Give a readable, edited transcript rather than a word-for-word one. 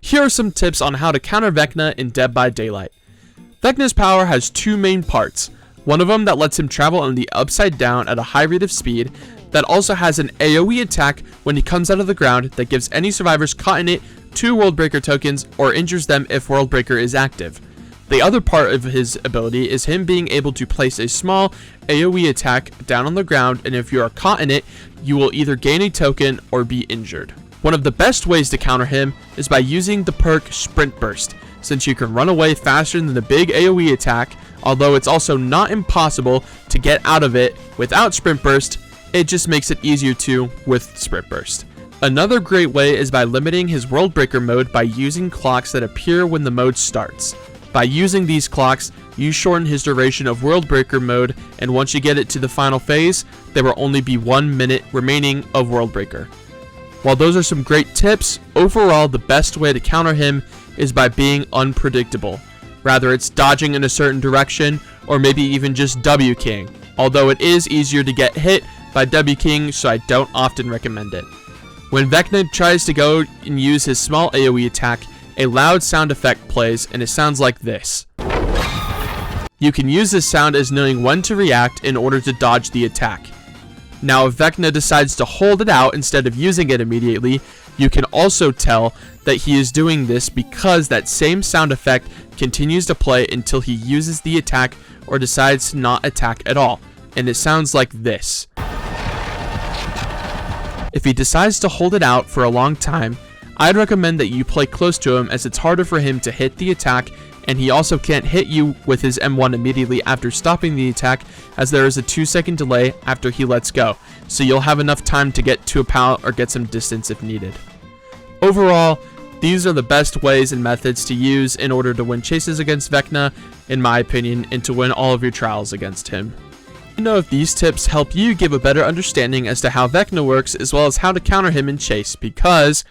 Here are some tips on how to counter Vecna in Dead by Daylight. Vecna's power has two main parts. One of them that lets him travel on the upside down at a high rate of speed, that also has an AoE attack when he comes out of the ground that gives any survivors caught in it 2 Worldbreaker tokens or injures them if Worldbreaker is active. The other part of his ability is him being able to place a small AoE attack down on the ground, and if you are caught in it, you will either gain a token or be injured. One of the best ways to counter him is by using the perk Sprint Burst, since you can run away faster than the big AoE attack, although it's also not impossible to get out of it without Sprint Burst. It just makes it easier to with Sprint Burst. Another great way is by limiting his Worldbreaker mode by using clocks that appear when the mode starts. By using these clocks, you shorten his duration of Worldbreaker mode, and once you get it to the final phase, there will only be 1 minute remaining of Worldbreaker. While those are some great tips, overall the best way to counter him is by being unpredictable. Rather it's dodging in a certain direction, or maybe even just W-King, although it is easier to get hit by W-King, so I don't often recommend it. When Vecna tries to go and use his small AoE attack, a loud sound effect plays, and it sounds like this. You can use this sound as knowing when to react in order to dodge the attack. Now if Vecna decides to hold it out instead of using it immediately, you can also tell that he is doing this because that same sound effect continues to play until he uses the attack or decides to not attack at all, and it sounds like this. If he decides to hold it out for a long time, I'd recommend that you play close to him, as it's harder for him to hit the attack, and he also can't hit you with his M1 immediately after stopping the attack, as there is a 2-second delay after he lets go, so you'll have enough time to get to a pallet or get some distance if needed. Overall, these are the best ways and methods to use in order to win chases against Vecna, in my opinion, and to win all of your trials against him. Let me know if these tips help you give a better understanding as to how Vecna works, as well as how to counter him in chase, because